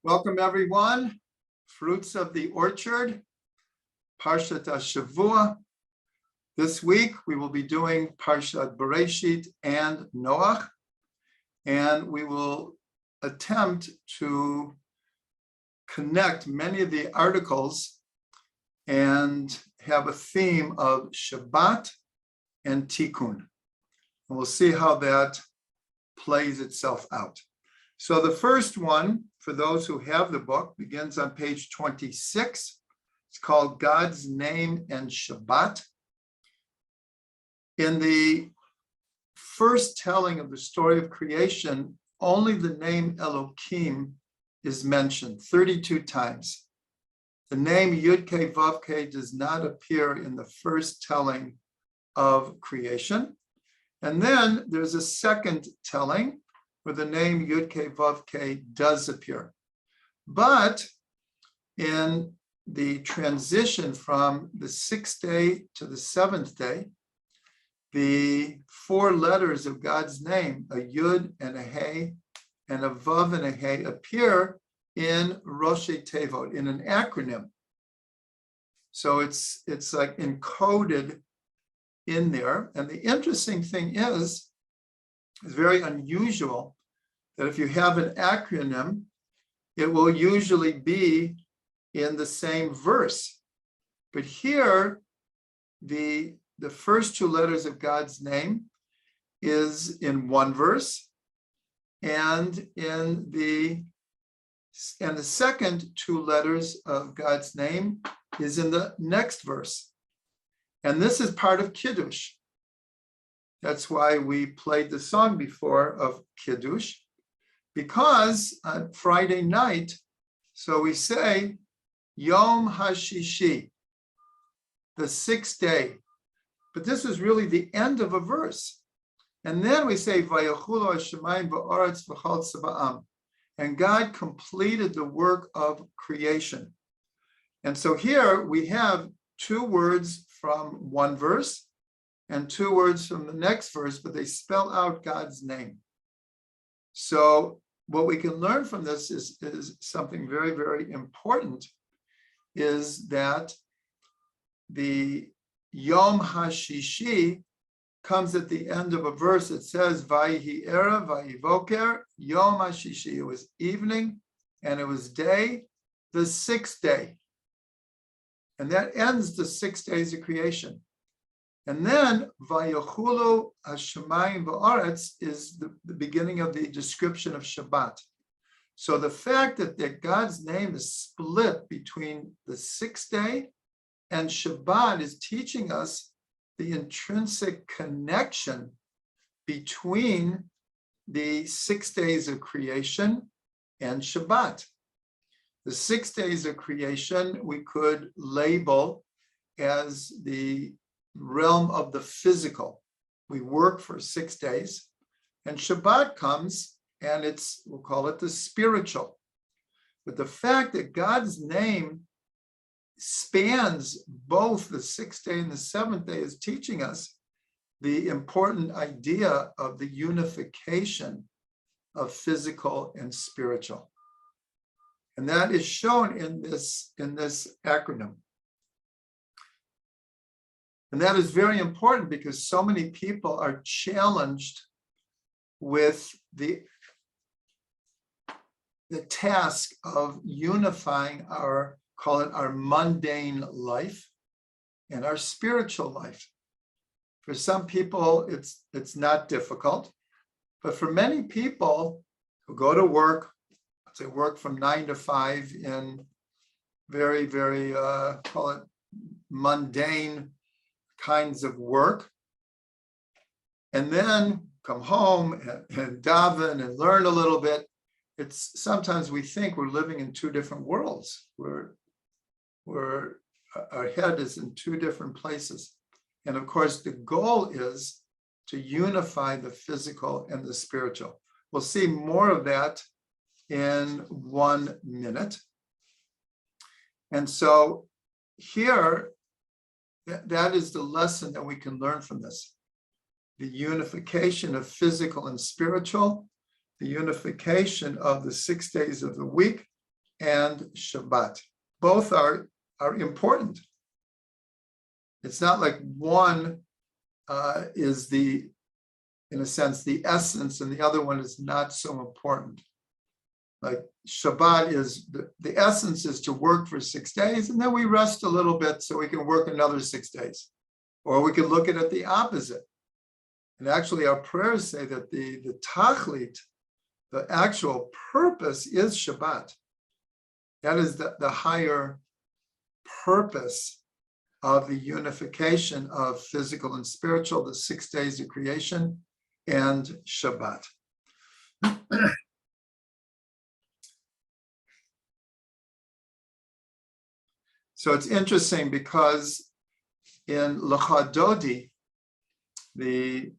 Welcome, everyone. Fruits of the Orchard, Parshat Shavua. This week, we will be doing Parshat Bereishit and Noach, and we will attempt to connect many of the articles and have a theme of Shabbat and Tikkun. And we'll see how that plays itself out. So the first one, for those who have the book, begins on page 26. It's called God's Name and Shabbat. In the first telling of the story of creation, only the name Elohim is mentioned 32 times. The name Yud-Kei Vav-Kei does not appear in the first telling of creation. And then there's a second telling where the name Yud-Kei Vav-Kei does appear. But in the transition from the sixth day to the seventh day, the four letters of God's name, a Yud and a Hey and a Vav and a Hey, appear in Roshei Tevot, in an acronym. So it's like encoded in there. And the interesting thing is, it's very unusual that if you have an acronym, it will usually be in the same verse. But here, the first two letters of God's name is in one verse, and the second two letters of God's name is in the next verse. And this is part of Kiddush. That's why we played the song before of Kiddush, because on Friday night, so we say Yom HaShishi, the sixth day. But this is really the end of a verse. And then we say Vayachulu Hashemayim va'aretz v'chol tzva'am. And God completed the work of creation. And so here we have two words from one verse and two words from the next verse, but they spell out God's name. So what we can learn from this is something very, very important, is that the Yom HaShishi comes at the end of a verse. It says, Vayihi Erev, Vayihi Voker, Yom HaShishi. It was evening and it was day, the sixth day. And that ends the 6 days of creation. And then Vayachulu Hashemayim va'aretz is the beginning of the description of Shabbat. So the fact that God's name is split between the sixth day and Shabbat is teaching us the intrinsic connection between the 6 days of creation and Shabbat. The 6 days of creation we could label as the realm of the physical. We work for 6 days, and Shabbat comes, and we'll call it the spiritual. But the fact that God's name spans both the 6th day and the 7th day is teaching us the important idea of the unification of physical and spiritual. And that is shown in this acronym. And that is very important because so many people are challenged with the task of unifying our mundane life and our spiritual life. For some people, it's not difficult, but for many people who go to work, they work from 9 to 5 in very, very, call it mundane kinds of work, and then come home and daven and learn a little bit. It's sometimes we think we're living in two different worlds. Our head is in two different places. And of course, the goal is to unify the physical and the spiritual. We'll see more of that in 1 minute. And so here, that is the lesson that we can learn from this. The unification of physical and spiritual, the unification of the 6 days of the week, and Shabbat. Both are important. It's not like one is in a sense, the essence, and the other one is not so important. Like Shabbat is, the essence is to work for 6 days, and then we rest a little bit so we can work another 6 days. Or we could look at it the opposite. And actually our prayers say that the tachlit, the actual purpose is Shabbat. That is the higher purpose of the unification of physical and spiritual, the 6 days of creation and Shabbat. So it's interesting because in Lecha Dodi, the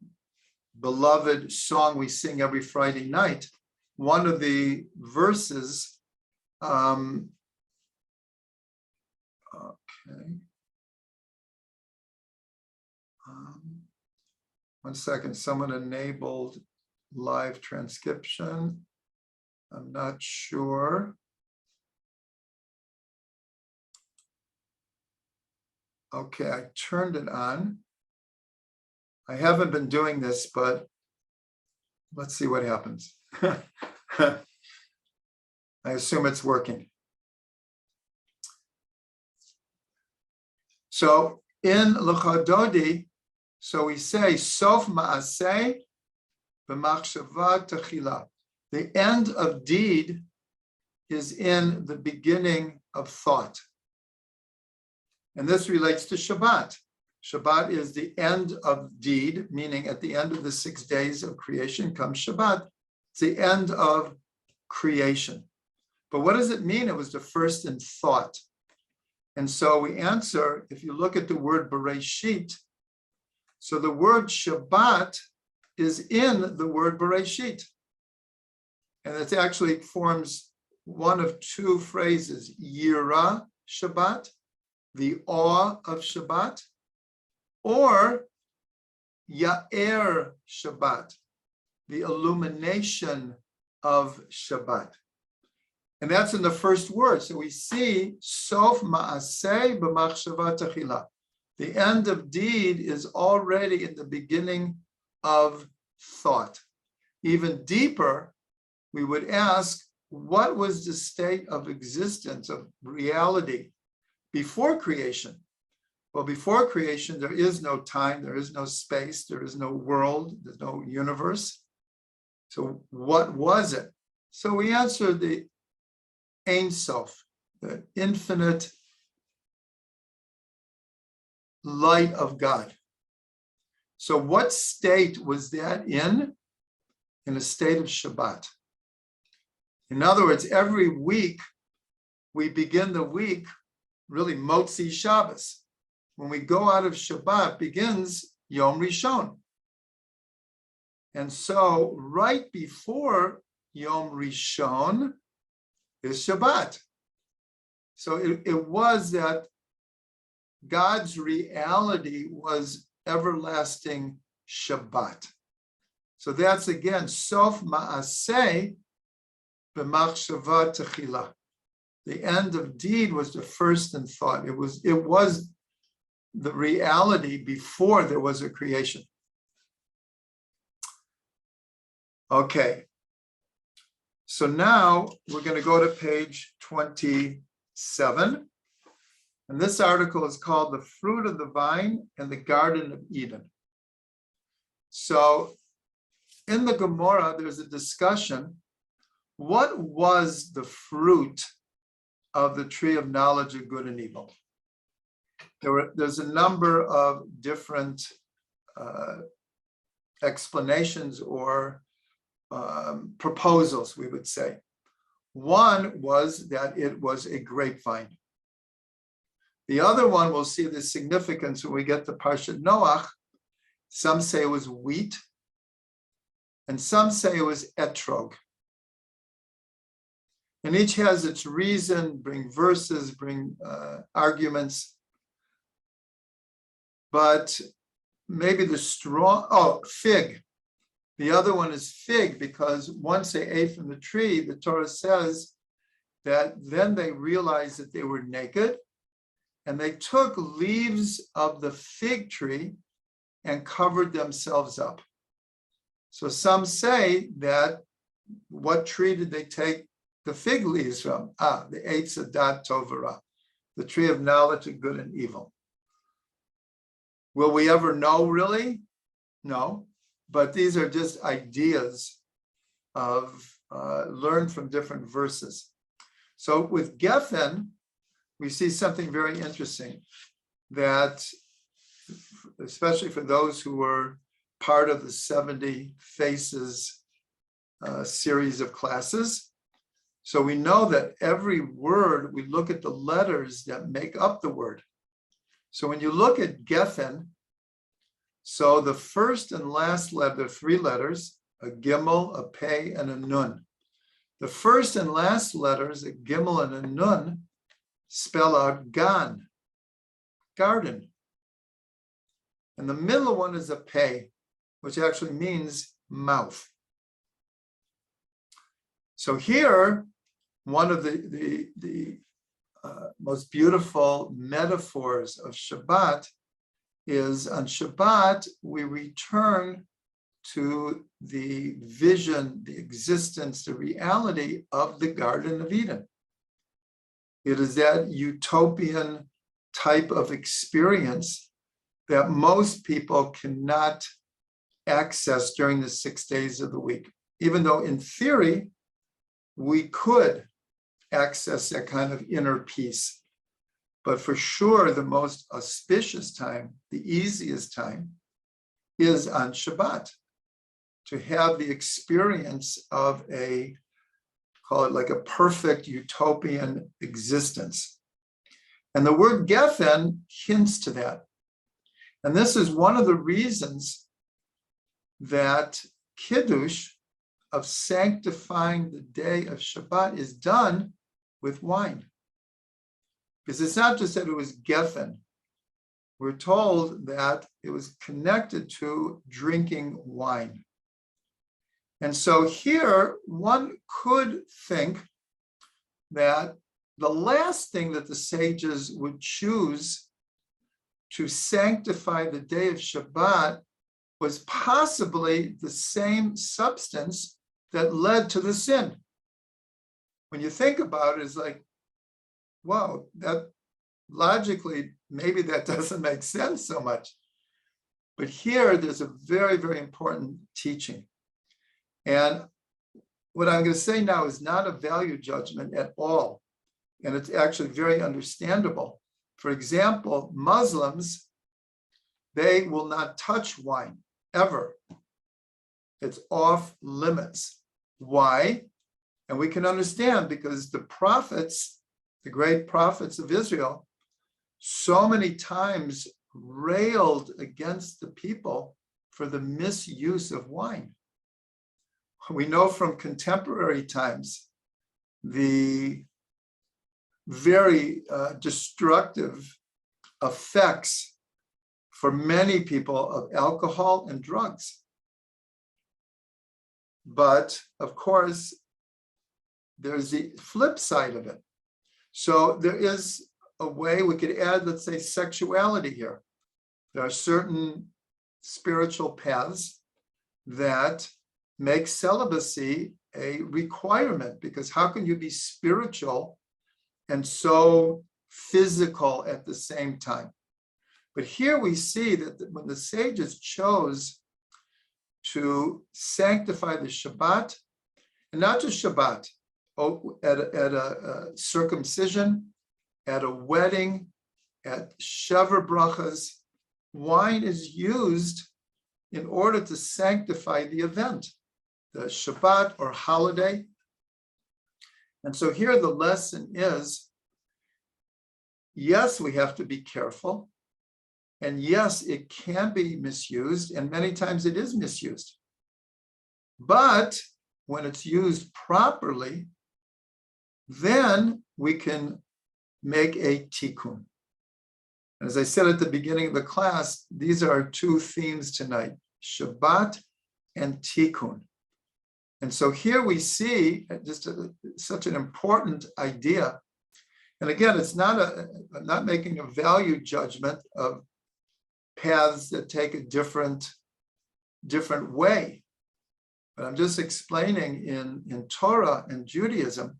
beloved song we sing every Friday night, one of the verses, okay. 1 second, someone enabled live transcription. I'm not sure. Okay, I turned it on. I haven't been doing this, but let's see what happens. I assume it's working. So in Lecha Dodi, so we say, Sof ma'aseh b'machshava techila. The end of deed is in the beginning of thought. And this relates to Shabbat. Shabbat is the end of deed, meaning at the end of the 6 days of creation comes Shabbat. It's the end of creation. But what does it mean? It was the first in thought. And so we answer, if you look at the word Bereishit, so the word Shabbat is in the word Bereishit. And it actually forms one of two phrases, Yira Shabbat, the awe of Shabbat, or Ya'er Shabbat, the illumination of Shabbat. And that's in the first word. So we see Sof Ma'aseh b'machshava techila. The end of deed is already in the beginning of thought. Even deeper, we would ask, what was the state of existence, of reality before creation? Well, before creation, there is no time, there is no space, there is no world, there's no universe. So what was it? So we answer the Ein Sof, the infinite light of God. So what state was that in? In a state of Shabbat. In other words, every week, we begin the week, really Motzi Shabbos. When we go out of Shabbat, begins Yom Rishon. And so right before Yom Rishon is Shabbat. So it was that God's reality was everlasting Shabbat. So that's again, Sof Ma'aseh b'machshava techila. The end of deed was the first in thought. It was the reality before there was a creation. Okay. So now we're going to go to page 27. And this article is called The Fruit of the Vine and the Garden of Eden. So in the Gemara, there's a discussion. What was the fruit of the tree of knowledge of good and evil? There's a number of different explanations or proposals, we would say. One was that it was a grapevine. The other one, we'll see the significance when we get to Parshat Noach. Some say it was wheat, and some say it was etrog. And each has its reason, bring verses, bring arguments. But maybe fig. The other one is fig, because once they ate from the tree, the Torah says that then they realized that they were naked, and they took leaves of the fig tree and covered themselves up. So some say that, what tree did they take the fig leaves from? The Eitz Hadat Tov V'Ra, the tree of knowledge of good and evil. Will we ever know, really? No, but these are just ideas of learned from different verses. So with Geffen, we see something very interesting, that especially for those who were part of the 70 Faces series of classes. So we know that every word, we look at the letters that make up the word. So when you look at Geffen, so the first and last letter, 3 letters, a Gimel, a Pei, and a Nun. The first and last letters, a Gimel and a Nun, spell out Gan, garden. And the middle one is a Pei, which actually means mouth. So here, one of the most beautiful metaphors of Shabbat is, on Shabbat, we return to the vision, the existence, the reality of the Garden of Eden. It is that utopian type of experience that most people cannot access during the 6 days of the week, even though in theory, we could access that kind of inner peace. But for sure, the most auspicious time, the easiest time, is on Shabbat, to have the experience of call it like a perfect utopian existence. And the word Geffen hints to that. And this is one of the reasons that Kiddush, of sanctifying the day of Shabbat, is done with wine. Because it's not just that it was Geffen. We're told that it was connected to drinking wine. And so here, one could think that the last thing that the sages would choose to sanctify the day of Shabbat was possibly the same substance that led to the sin. When you think about it, it's like, wow, that logically, maybe that doesn't make sense so much. But here, there's a very, very important teaching. And what I'm going to say now is not a value judgment at all. And it's actually very understandable. For example, Muslims, they will not touch wine, ever. It's off limits. Why? And we can understand, because the prophets, the great prophets of Israel, so many times railed against the people for the misuse of wine. We know from contemporary times the very destructive effects for many people of alcohol and drugs. But of course, there's the flip side of it. So there is a way we could add, let's say, sexuality here. There are certain spiritual paths that make celibacy a requirement, because how can you be spiritual and so physical at the same time? But here we see that when the sages chose to sanctify the Shabbat, and not just Shabbat, at a circumcision, at a wedding, at Shever Brachas, wine is used in order to sanctify the event, the Shabbat or holiday. And so here the lesson is, yes, we have to be careful. And yes, it can be misused, and many times it is misused. But when it's used properly, then we can make a tikkun. And as I said at the beginning of the class, these are our 2 themes tonight, Shabbat and tikkun. And so here we see just such an important idea. And again, I'm not making a value judgment of paths that take a different way. But I'm just explaining in Torah and Judaism,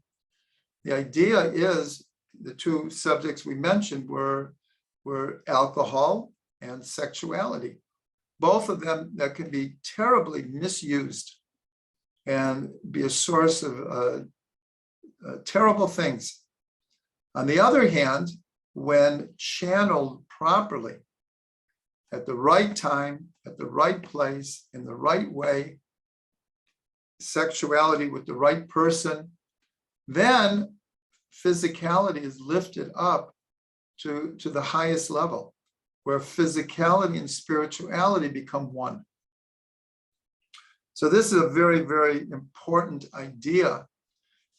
the idea is the two subjects we mentioned were alcohol and sexuality. Both of them that can be terribly misused and be a source of terrible things. On the other hand, when channeled properly, at the right time, at the right place, in the right way, sexuality with the right person, then physicality is lifted up to the highest level, where physicality and spirituality become one. So this is a very, very important idea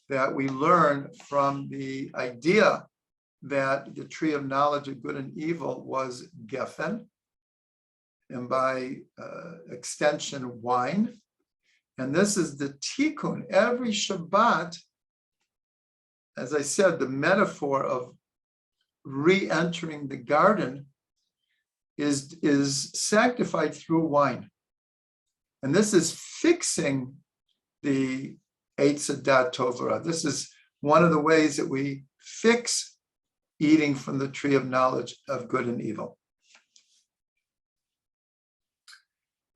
that we learn from the idea that the tree of knowledge of good and evil was Geffen, and by extension, wine. And this is the tikkun. Every Shabbat, as I said, the metaphor of re-entering the garden is sanctified through wine. And this is fixing the Eitz Hadat Tovah. This is one of the ways that we fix eating from the tree of knowledge of good and evil.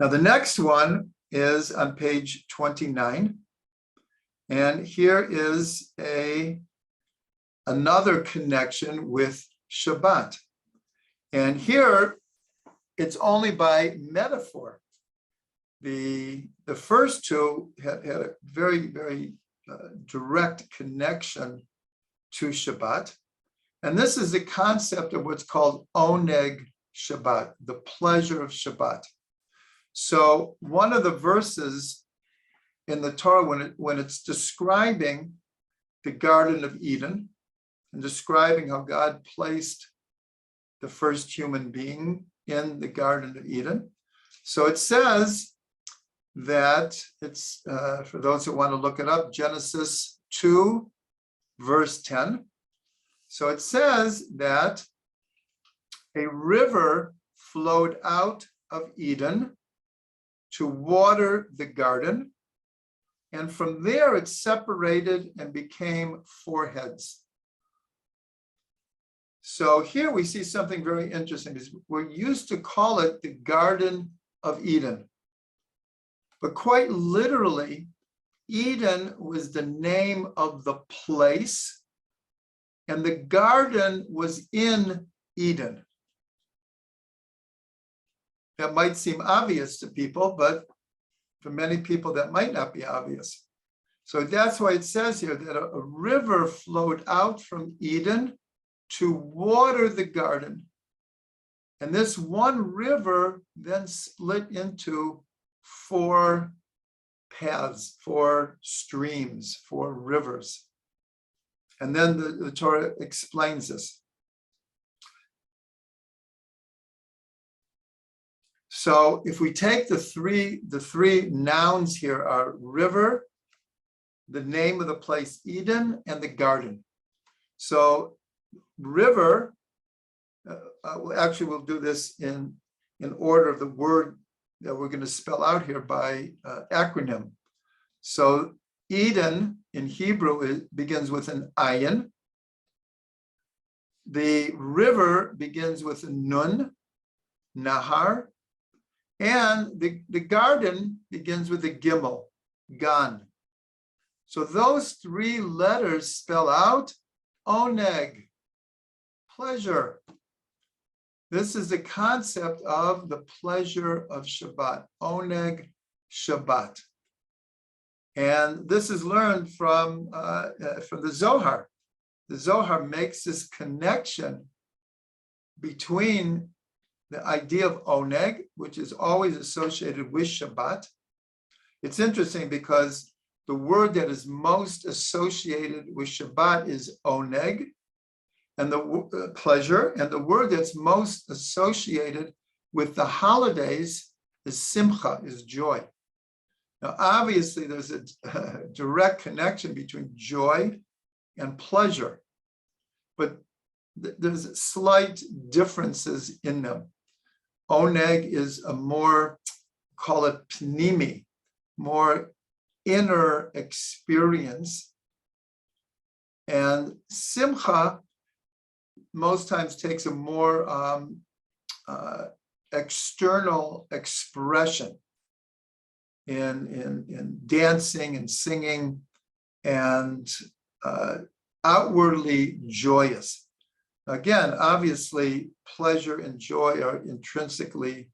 Now, the next one is on page 29. And here is another connection with Shabbat. And here, it's only by metaphor. The first two had a very, very direct connection to Shabbat. And this is the concept of what's called oneg Shabbat, the pleasure of Shabbat. So one of the verses in the Torah, when it's describing the Garden of Eden and describing how God placed the first human being in the Garden of Eden. So it says that it's, for those who want to look it up, Genesis 2, verse 10. So it says that a river flowed out of Eden to water the garden, and from there it separated and became 4 heads. So here we see something very interesting. We're used to call it the Garden of Eden, but quite literally, Eden was the name of the place, and the garden was in Eden. That might seem obvious to people, but for many people that might not be obvious. So that's why it says here that a river flowed out from Eden to water the garden. And this one river then split into 4 paths, 4 streams, 4 rivers. And then the Torah explains this. So if we take the three nouns here are river, the name of the place Eden, and the garden. So river, actually we'll do this in order of the word that we're going to spell out here by acronym. So Eden in Hebrew begins with an ayin. The river begins with a nun, nahar. And the garden begins with a gimel, gan. So those 3 letters spell out oneg, pleasure. This is the concept of the pleasure of Shabbat, oneg Shabbat. And this is learned from the Zohar. The Zohar makes this connection between the idea of oneg, which is always associated with Shabbat. It's interesting because the word that is most associated with Shabbat is oneg, and the pleasure, and the word that's most associated with the holidays is simcha, is joy. Now, obviously, there's a direct connection between joy and pleasure, but there's slight differences in them. Oneg is a more, call it pnimi, more inner experience. And simcha most times takes a more external expression in dancing and singing and outwardly joyous. Again, obviously, pleasure and joy are intrinsically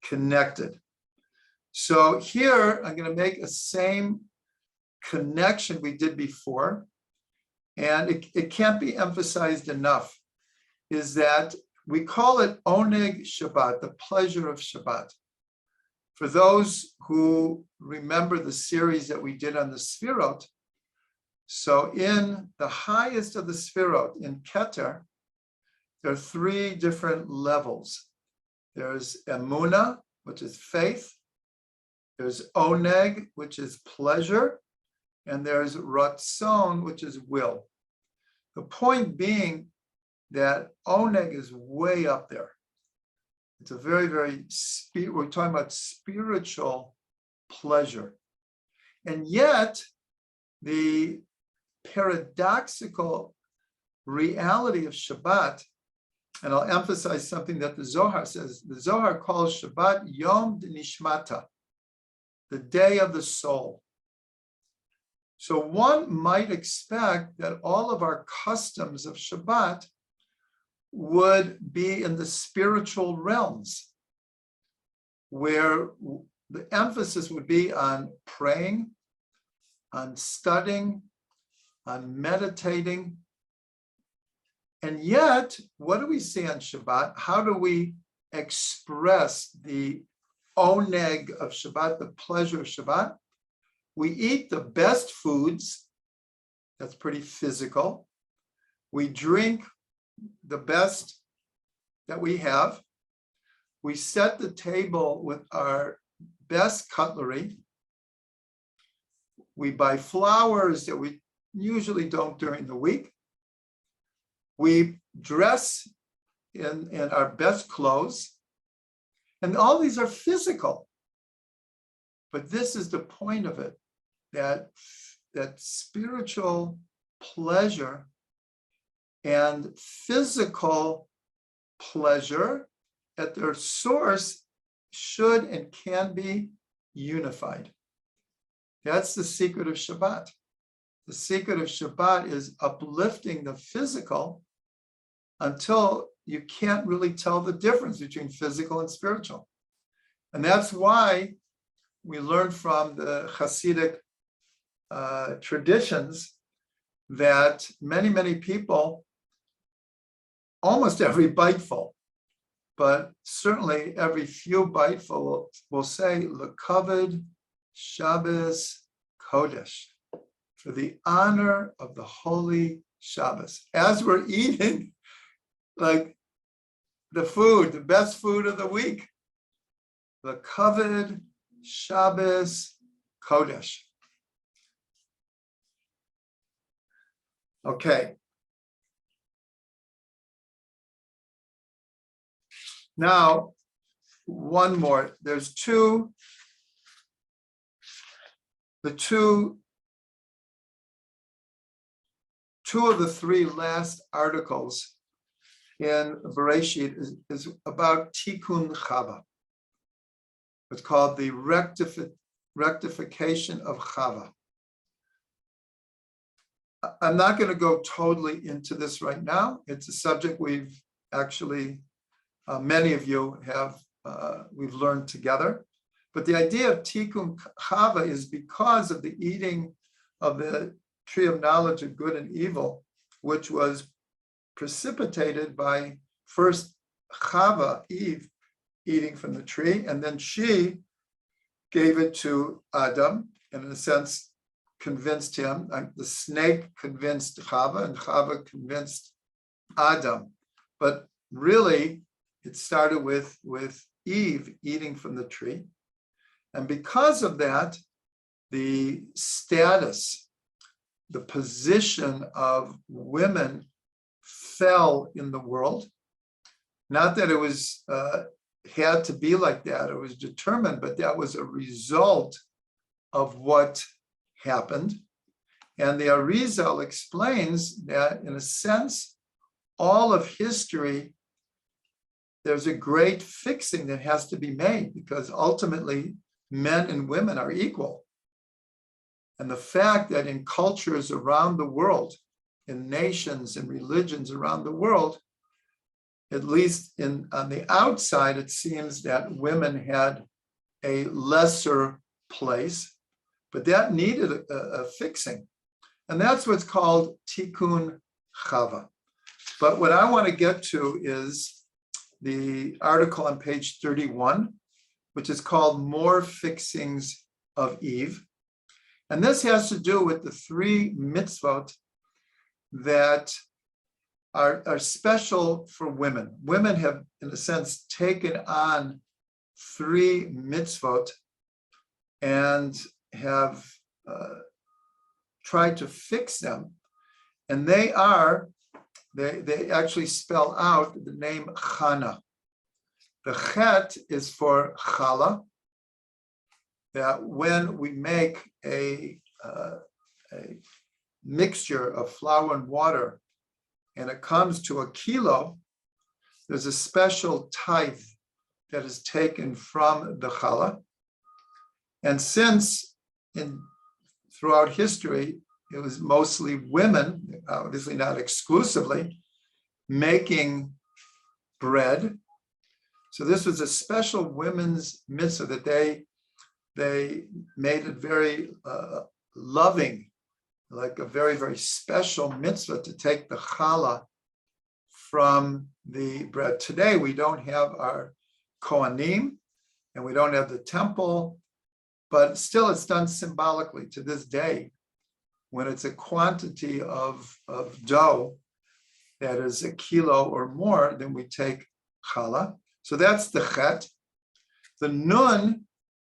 connected. So here, I'm going to make a same connection we did before, and it can't be emphasized enough, is that we call it Oneg Shabbat, the pleasure of Shabbat. For those who remember the series that we did on the Sfirot, so in the highest of the Sfirot, in Keter, there are three different levels. There's Emunah, which is faith. There's Oneg, which is pleasure. And there's Ratzon, which is will. The point being that Oneg is way up there. It's a very, very, we're talking about spiritual pleasure. And yet, the paradoxical reality of Shabbat, and I'll emphasize something that the Zohar says, the Zohar calls Shabbat Yom D'Nishmata, the day of the soul. So one might expect that all of our customs of Shabbat would be in the spiritual realms, where the emphasis would be on praying, on studying, on meditating. And yet, what do we see on Shabbat? How do we express the oneg of Shabbat, the pleasure of Shabbat? We eat the best foods. That's pretty physical. We drink the best that we have. We set the table with our best cutlery. We buy flowers that we usually don't during the week. We dress in our best clothes. And all these are physical. But this is the point of it, that spiritual pleasure and physical pleasure at their source should and can be unified. That's the secret of Shabbat. The secret of Shabbat is uplifting the physical until you can't really tell the difference between physical and spiritual. And that's why we learn from the Hasidic traditions that many people, almost every biteful, but certainly every few biteful will say, L'kavod Shabbos Kodesh, for the honor of the holy Shabbos. As we're eating, like the food, the best food of the week, L'kavod Shabbos Kodesh. Okay. Now, one more. There's two of the three last articles in Bereishit is about Tikkun Chava. It's called the rectification of Chava. I'm not going to go totally into this right now. It's a subject we've actually, many of you have, we've learned together. But the idea of Tikkun Chava is because of the eating of the tree of knowledge of good and evil, which was precipitated by first Chava, Eve, eating from the tree, and then she gave it to Adam, and in a sense convinced him. The snake convinced Chava, and Chava convinced Adam. But really, it started with Eve eating from the tree. And because of that, the status, the position of women fell in the world. Not that it was had to be like that, it was determined, but that was a result of what happened. And the Arizal explains that, in a sense, all of history, there's a great fixing that has to be made, because ultimately men and women are equal. And the fact that in cultures around the world, in nations and religions around the world, at least on the outside, it seems that women had a lesser place, but that needed a fixing. And that's what's called Tikkun Chava. But what I want to get to is the article on page 31, which is called More Fixings of Eve. And this has to do with the 3 mitzvot that are special for women. Women have, in a sense, taken on 3 mitzvot and have tried to fix them. And they actually spell out the name Chana. The Chet is for Chala, that when we make a mixture of flour and water, and it comes to a kilo, there's a special tithe that is taken from the challah. And since throughout history, it was mostly women, obviously not exclusively, making bread. So this was a special women's mitzvah that they made it very loving, like a very, very special mitzvah to take the challah from the bread. Today, we don't have our kohanim and we don't have the temple, but still it's done symbolically to this day. When it's a quantity of dough that is a kilo or more, then we take challah. So that's the chet. The nun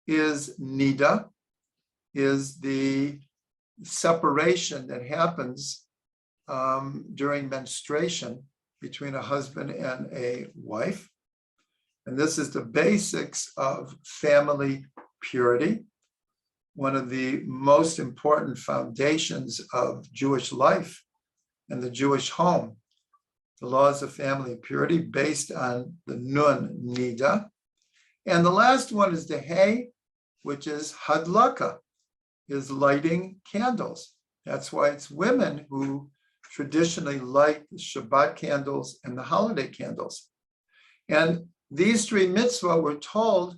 is nida, is the separation that happens during menstruation between a husband and a wife. And this is the basics of family purity, one of the most important foundations of Jewish life and the Jewish home. The laws of family purity based on the nun nida. And the last one is the hay, which is hadlaka, is lighting candles. That's why it's women who traditionally light the Shabbat candles and the holiday candles. And these 3 mitzvah, we're told,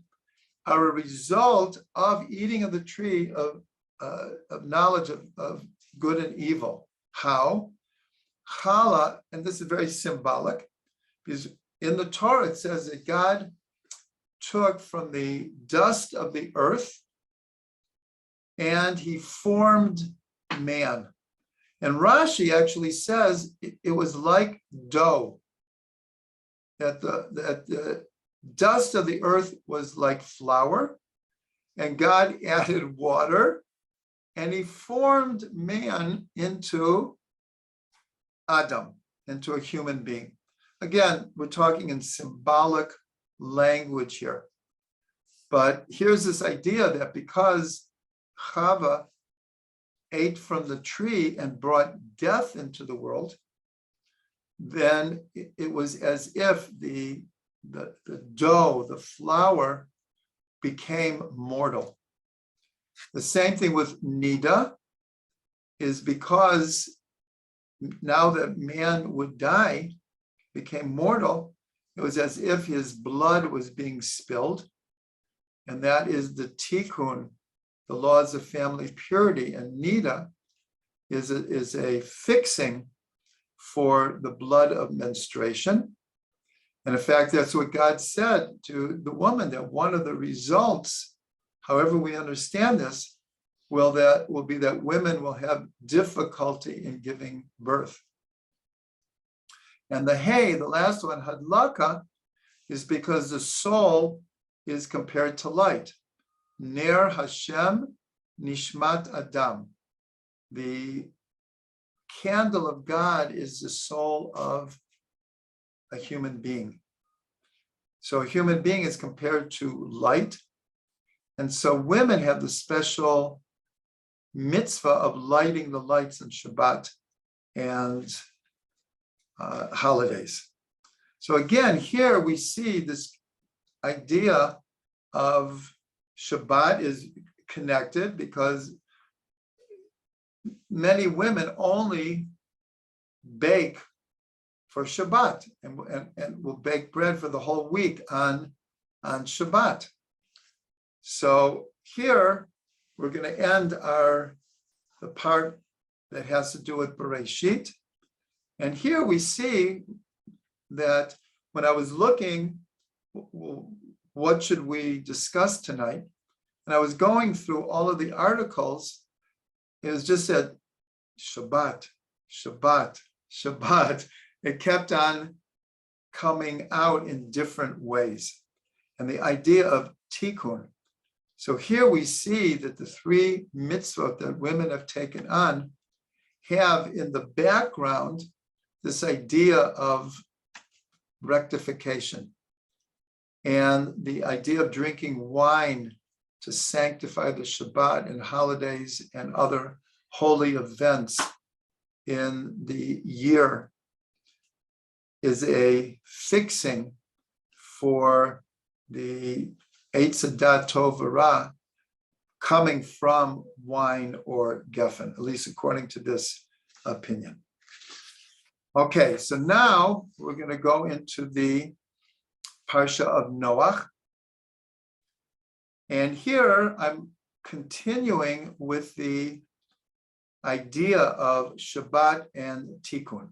are a result of eating of the tree of knowledge of good and evil. How? Chala, and this is very symbolic, because in the Torah it says that God took from the dust of the earth and he formed man. And Rashi actually says it was like dough, that the dust of the earth was like flour, and God added water, and he formed man into Adam, into a human being. Again, we're talking in symbolic language here. But here's this idea that because Chava ate from the tree and brought death into the world, then it was as if the dough, the flour, became mortal. The same thing with Nida, is because now that man would die, became mortal, it was as if his blood was being spilled. And that is the tikkun, the laws of family purity. And Nida is a fixing for the blood of menstruation. And in fact, that's what God said to the woman, that one of the results, however we understand this, will be that women will have difficulty in giving birth. And the hay, the last one, hadlaka, is because the soul is compared to light. Ner Hashem Nishmat Adam. The candle of God is the soul of a human being. So a human being is compared to light. And so women have the special mitzvah of lighting the lights on Shabbat and holidays. So again, here we see this idea of Shabbat is connected because many women only bake for Shabbat and will bake bread for the whole week on Shabbat. So here we're going to end the part that has to do with Bereishit. And here we see that when I was looking, what should we discuss tonight? And I was going through all of the articles. It was just said, Shabbat, Shabbat, Shabbat. It kept on coming out in different ways. And the idea of tikkun. So here we see that the three mitzvot that women have taken on have in the background this idea of rectification and the idea of drinking wine to sanctify the Shabbat and holidays and other holy events in the year is a fixing for the Eitz Hadat Tov V'Ra coming from wine or geffen, at least according to this opinion. Okay, so now we're going to go into the Parsha of Noach. And here I'm continuing with the idea of Shabbat and Tikkun.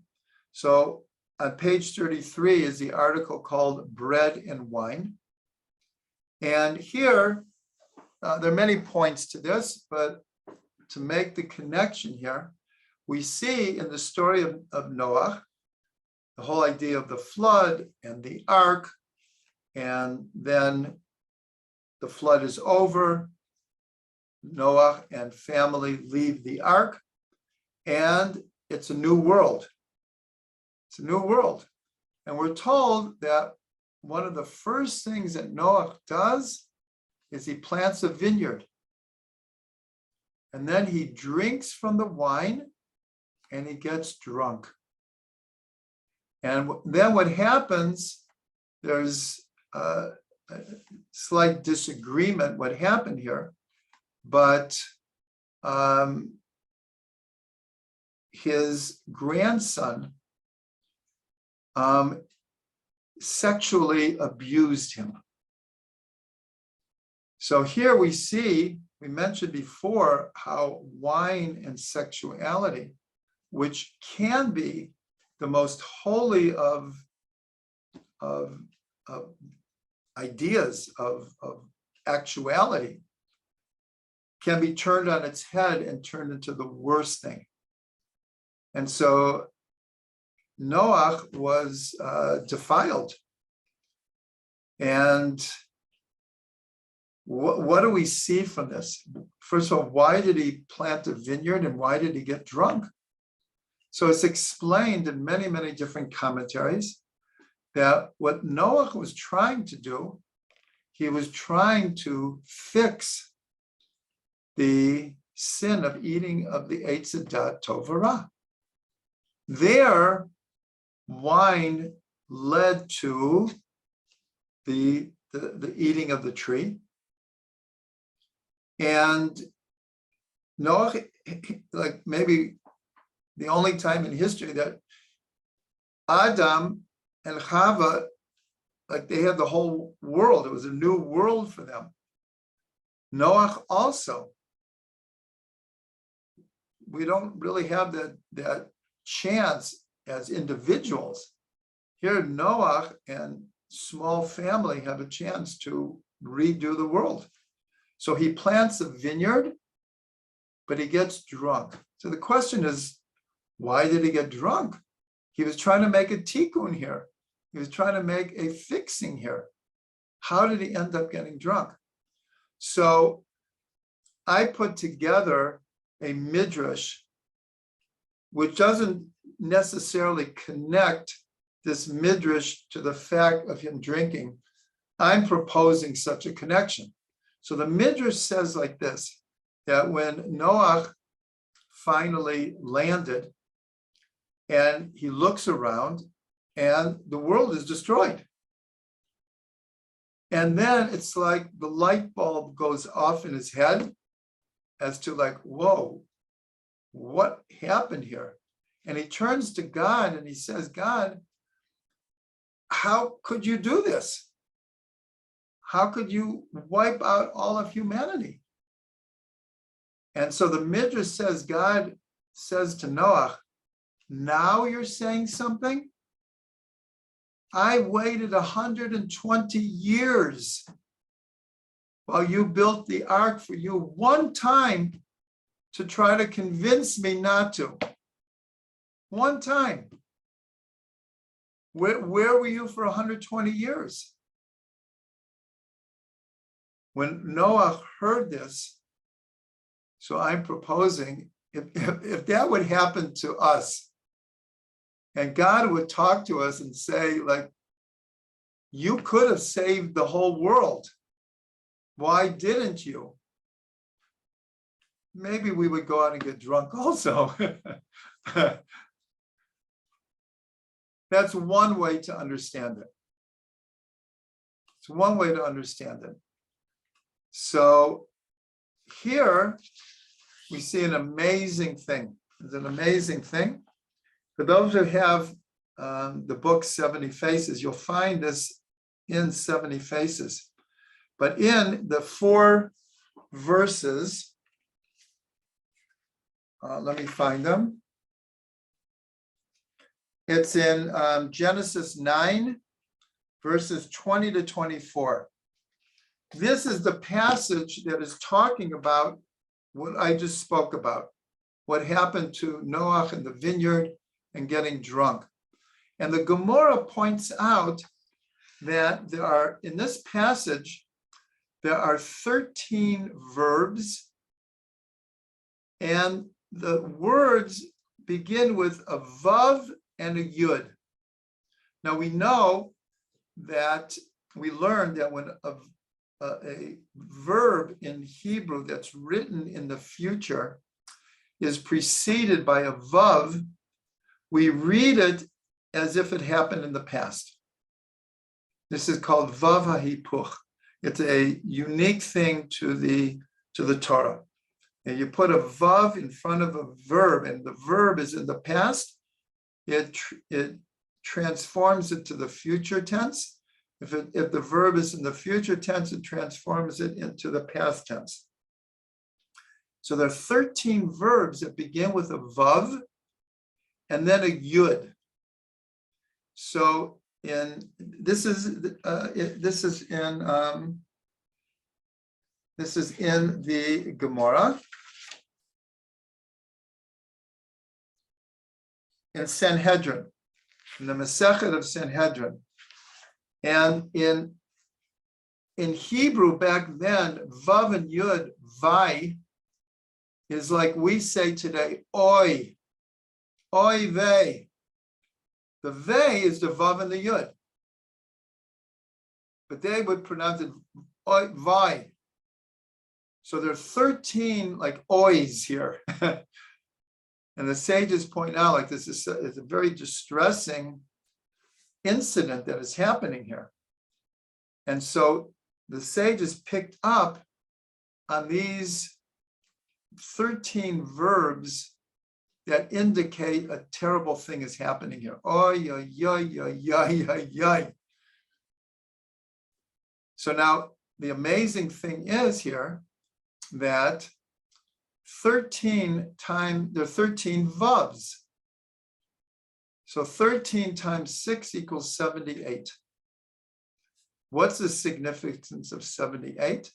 So on page 33 is the article called Bread and Wine. And here, there are many points to this, but to make the connection here, we see in the story of Noach, the whole idea of the flood and the ark, and then the flood is over, Noach and family leave the ark, and it's a new world. It's a new world. And we're told that one of the first things that Noach does is he plants a vineyard. And then he drinks from the wine and he gets drunk. And then what happens, there's a slight disagreement what happened here, but his grandson sexually abused him. So here we see, we mentioned before how wine and sexuality, which can be the most holy of ideas of actuality, can be turned on its head and turned into the worst thing. And so Noach was defiled. And what do we see from this? First of all, why did he plant a vineyard and why did he get drunk? So it's explained in many, many different commentaries that what Noach was trying to do, he was trying to fix the sin of eating of the Eitz Hadat Tov V'Ra. There, wine led to the eating of the tree. And Noach, like maybe the only time in history that Adam and Chava, like they had the whole world. It was a new world for them. Noach also. We don't really have that chance as individuals. Here, Noach and small family have a chance to redo the world. So he plants a vineyard, but he gets drunk. So the question is, why did he get drunk? He was trying to make a tikkun here. He was trying to make a fixing here. How did he end up getting drunk? So I put together a midrash which doesn't necessarily connect this midrash to the fact of him drinking. I'm proposing such a connection. So the midrash says like this, that when Noach finally landed and he looks around and the world is destroyed. And then it's like the light bulb goes off in his head as to like, whoa, what happened here? And he turns to God and he says, God, how could you do this? How could you wipe out all of humanity? And so the Midrash says, God says to Noach, now you're saying something? I waited 120 years while you built the ark for you one time to try to convince me not to. One time. Where were you for 120 years? When Noah heard this, so I'm proposing, if that would happen to us, and God would talk to us and say, like, you could have saved the whole world. Why didn't you? Maybe we would go out and get drunk also. That's one way to understand it. It's one way to understand it. So here we see an amazing thing. It's an amazing thing. For those who have the book 70 Faces, you'll find this in 70 Faces. But in the 4 verses, let me find them. It's in Genesis 9, verses 20 to 24. This is the passage that is talking about what I just spoke about, what happened to Noach in the vineyard and getting drunk. And the Gemara points out that there are, in this passage, there are 13 verbs, and the words begin with a vav and a yud. Now we know that we learned that when a verb in Hebrew that's written in the future is preceded by a vav, we read it as if it happened in the past. This is called vav hahipuch. It's a unique thing to the Torah. And you put a vav in front of a verb, and the verb is in the past, it transforms it to the future tense. If the verb is in the future tense, it transforms it into the past tense. So there are 13 verbs that begin with a vav and then a yud. So this is in the Gemara. In Sanhedrin, in the Masechet of Sanhedrin. And in Hebrew back then, Vav and Yud, Vai, is like we say today, Oi, Oi Vei. The Vei is the Vav and the Yud. But they would pronounce it Oi Vai. So there are 13 like Ois here. And the sages point out like this is a very distressing incident that is happening here. And so the sages picked up on these 13 verbs that indicate a terrible thing is happening here. Oy, oy, oy, oy, oy, oy, oy. So now the amazing thing is here that 13 times, there are 13 vavs. So 13 times 6 equals 78. What's the significance of 78?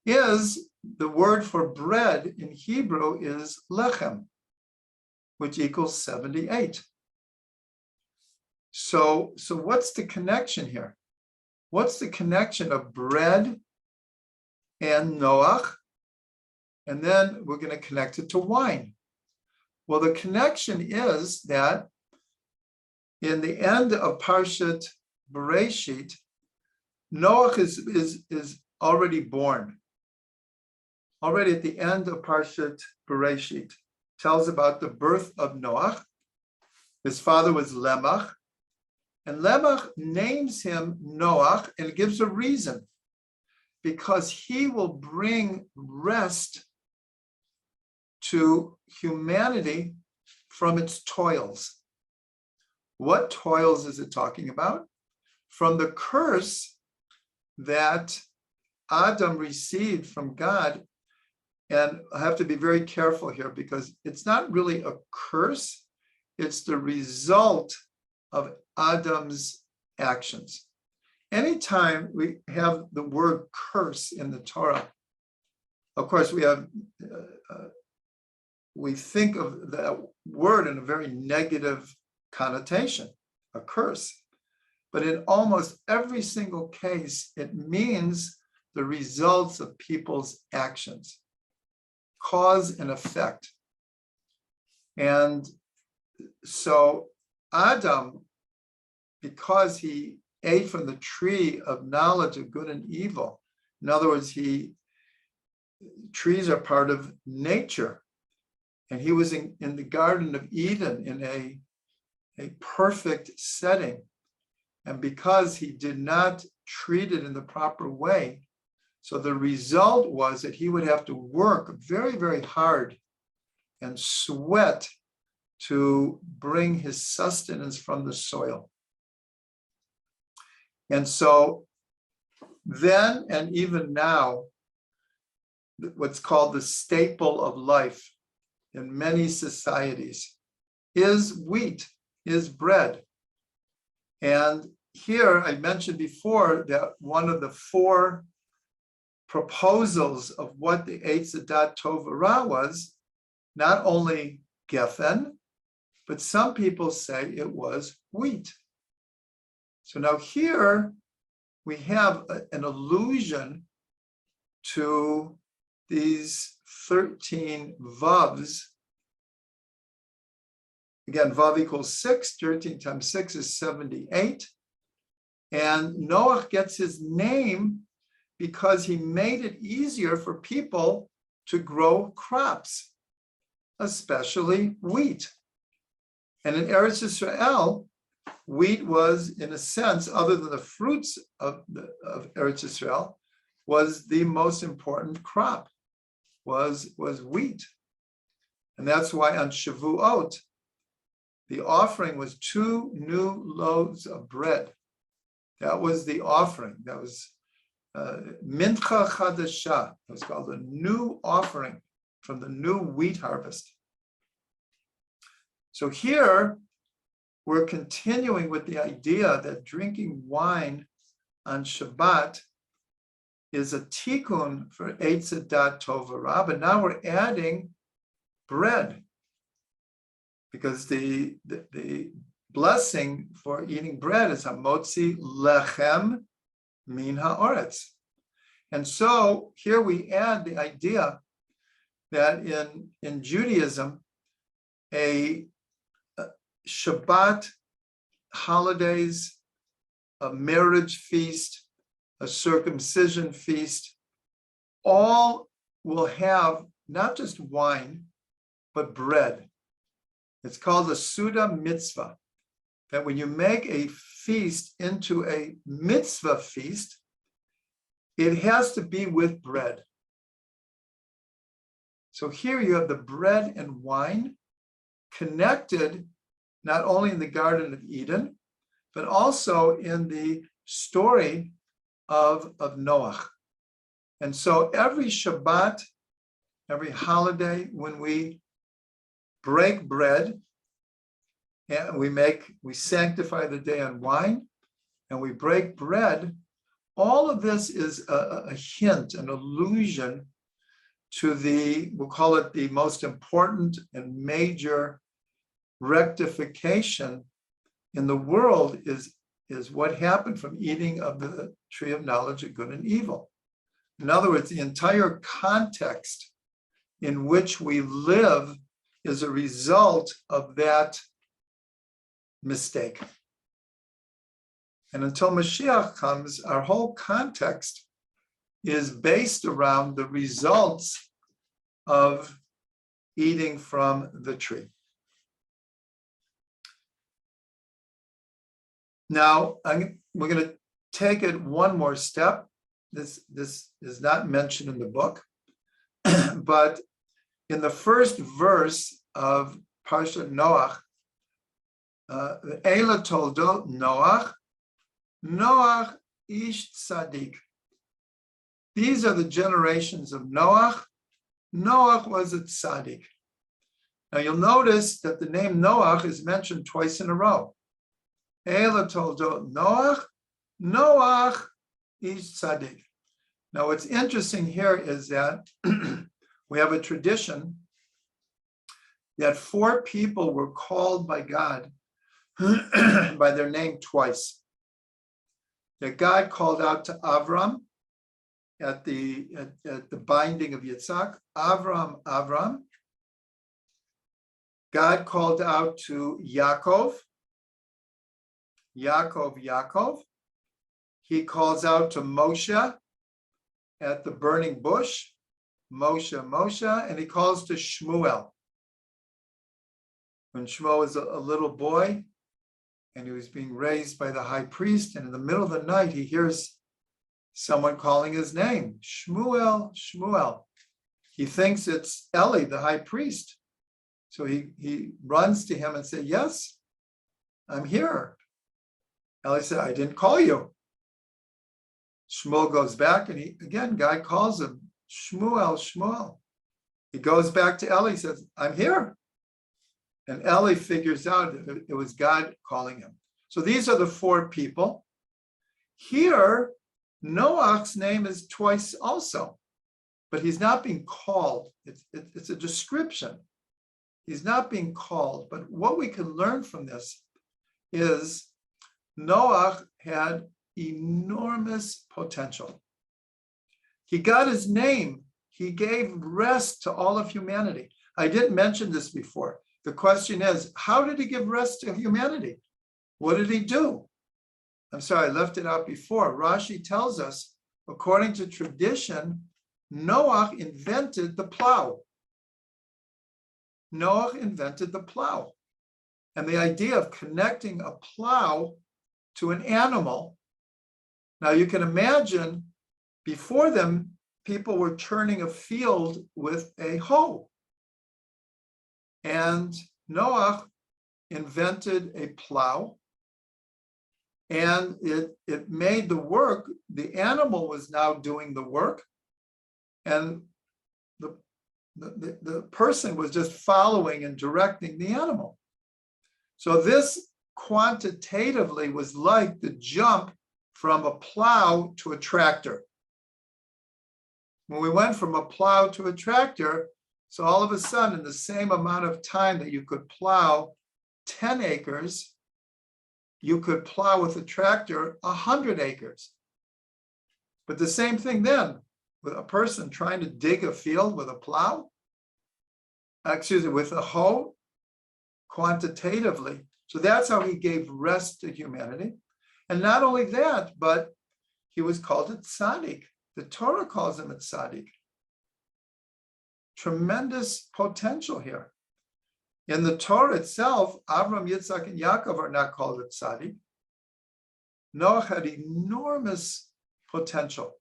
Is the word for bread in Hebrew is lechem, which equals 78. So what's the connection here? What's the connection of bread and Noach and then we're going to connect it to wine. Well, the connection is that in the end of Parshat Bereishit, Noach is already born. Already at the end of Parshat Bereishit, tells about the birth of Noach. His father was Lemach, and Lemach names him Noach and gives a reason, because he will bring rest to humanity from its toils. What toils is it talking about? From the curse that Adam received from God. And I have to be very careful here, because it's not really a curse, it's the result of Adam's actions. Anytime we have the word curse in the Torah, of course, we think of that word in a very negative connotation, a curse. But in almost every single case, it means the results of people's actions, cause and effect. And so Adam, because he ate from the tree of knowledge of good and evil, in other words, trees are part of nature. And he was in the Garden of Eden in a perfect setting. And because he did not treat it in the proper way, so the result was that he would have to work very, very hard and sweat to bring his sustenance from the soil. And so then, and even now, what's called the staple of life in many societies is wheat, is bread. And here I mentioned before that one of the four proposals of what the Eitz Hadat Tov Ra was not only Geffen, but some people say it was wheat. So now here we have an allusion to these 13 Vavs. Again, Vav equals 6, 13 times 6 is 78. And Noach gets his name because he made it easier for people to grow crops, especially wheat. And in Eretz Yisrael, wheat was, in a sense, other than the fruits of Eretz Yisrael, was the most important crop, was wheat. And that's why on Shavuot, the offering was 2 new loaves of bread. That was the offering. That was Mincha Chadashah. It was called a new offering from the new wheat harvest. So here, we're continuing with the idea that drinking wine on Shabbat is a tikkun for Eitz Hadat Tov Ra, but now we're adding bread, because the blessing for eating bread is hamotzi lechem min haaretz. And so here we add the idea that in Judaism, a Shabbat, holidays, a marriage feast, a circumcision feast, all will have not just wine, but bread. It's called a Suda mitzvah, that when you make a feast into a mitzvah feast, it has to be with bread. So here you have the bread and wine connected not only in the Garden of Eden, but also in the story of Noach. And so every Shabbat, every holiday, when we break bread, and we sanctify the day on wine, and we break bread, all of this is a hint, an allusion to we'll call it the most important and major rectification in the world is what happened from eating of the tree of knowledge of good and evil. In other words, the entire context in which we live is a result of that mistake. And until Mashiach comes, our whole context is based around the results of eating from the tree. Now, we're going to take it one more step. This is not mentioned in the book, but in the first verse of Parshat Noach, Eila toldo Noach, Noach ish tzadik. These are the generations of Noach. Noach was a tzaddik. Now you'll notice that the name Noach is mentioned twice in a row. Eila toldo Noach, Noach ish tzaddik. Now what's interesting here is that we have a tradition that 4 people were called by God by their name twice. That God called out to Avram at the binding of Yitzhak, Avram, Avram. God called out to Yaakov, Yaakov, Yaakov. He calls out to Moshe at the burning bush, Moshe, Moshe, and he calls to Shmuel. When Shmuel was a little boy and he was being raised by the high priest, and in the middle of the night, he hears someone calling his name, Shmuel, Shmuel. He thinks it's Eli, the high priest. So he runs to him and says, yes, I'm here. Eli said, I didn't call you. Shmuel goes back and God calls him, Shmuel, Shmuel. He goes back to Eli, says, I'm here. And Eli figures out that it was God calling him. So these are the 4 people. Here, Noach's name is twice also, but he's not being called. It's a description. He's not being called. But what we can learn from this is Noach had enormous potential. He got his name. He gave rest to all of humanity. I didn't mention this before. The question is, how did he give rest to humanity? What did he do? I'm sorry, I left it out before. Rashi tells us, according to tradition, Noach invented the plow. Noach invented the plow. And the idea of connecting a plow to an animal. Now you can imagine, before them, people were turning a field with a hoe. And Noach invented a plow, and it made the work. The animal was now doing the work, and the person was just following and directing the animal. So this quantitatively was like the jump from a plow to a tractor. When we went from a plow to a tractor, so all of a sudden, in the same amount of time that you could plow 10 acres, you could plow with a tractor 100 acres. But the same thing then, with a person trying to dig a field with a plow, with a hoe, quantitatively. So that's how he gave rest to humanity. And not only that, but he was called a tzaddik. The Torah calls him a tzaddik. Tremendous potential here. In the Torah itself, Avram, Yitzhak, and Yaakov are not called a tzaddik. Noach had enormous potential.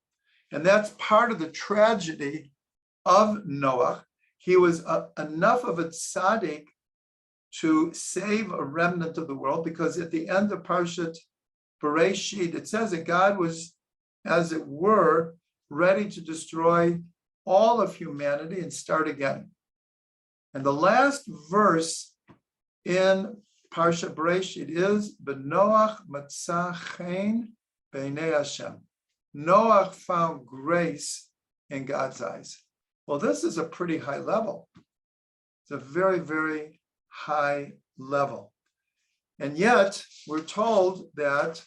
And that's part of the tragedy of Noach. He was enough of a tzaddik to save a remnant of the world, because at the end of Parshat Bereishit, it says that God was, as it were, ready to destroy all of humanity and start again. And the last verse in Parsha Bereishit is B'Noach matzah chen b'nei Hashem. Noach found grace in God's eyes. Well, this is a pretty high level. It's a very, very high level. And yet, we're told that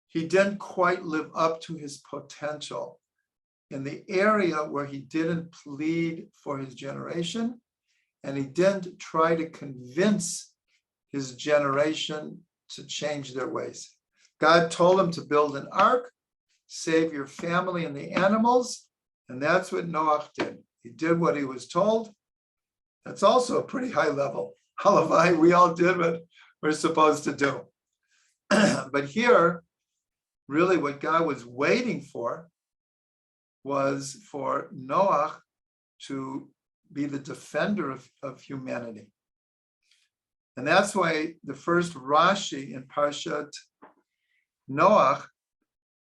he didn't quite live up to his potential. in the area where he didn't plead for his generation, and he didn't try to convince his generation to change their ways. God told him to build an ark, save your family and the animals, and that's what Noach did. He did what he was told. That's also a pretty high level. Halavai, we all did what we're supposed to do. But here, really what God was waiting for was for Noach to be the defender of humanity. And that's why the first Rashi in Parshat Noach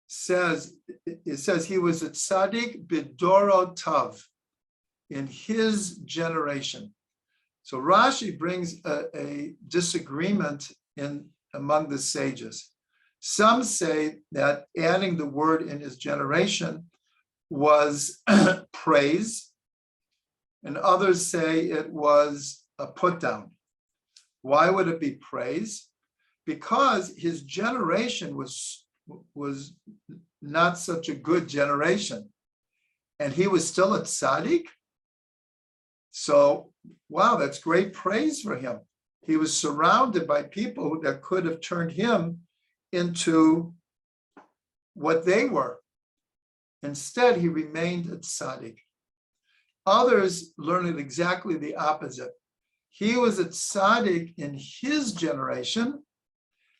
says he was a tzaddik bidoro tav, in his generation. So Rashi brings a disagreement among the sages. Some say that adding the word in his generation was praise, and others say it was a put down. Why would it be praise? Because his generation was not such a good generation, and he was still a tzaddik. So, wow, that's great praise for him. He was surrounded by people that could have turned him into what they were. Instead, he remained a tzaddik. Others learned exactly the opposite. He was a tzaddik in his generation,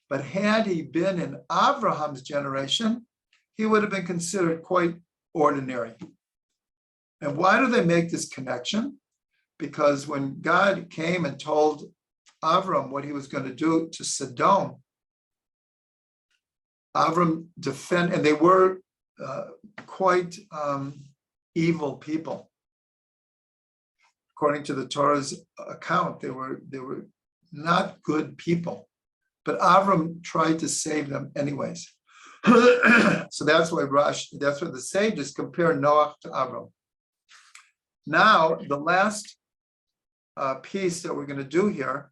but had he been in Abraham's generation, he would have been considered quite ordinary. And why do they make this connection? Because when God came and told Avram what he was going to do to Sodom, Avram defended, and they were quite evil people. According to the Torah's account, they were not good people. But Avram tried to save them anyways. So that's why the sages compare Noach to Avram. Now, the last piece that we're going to do here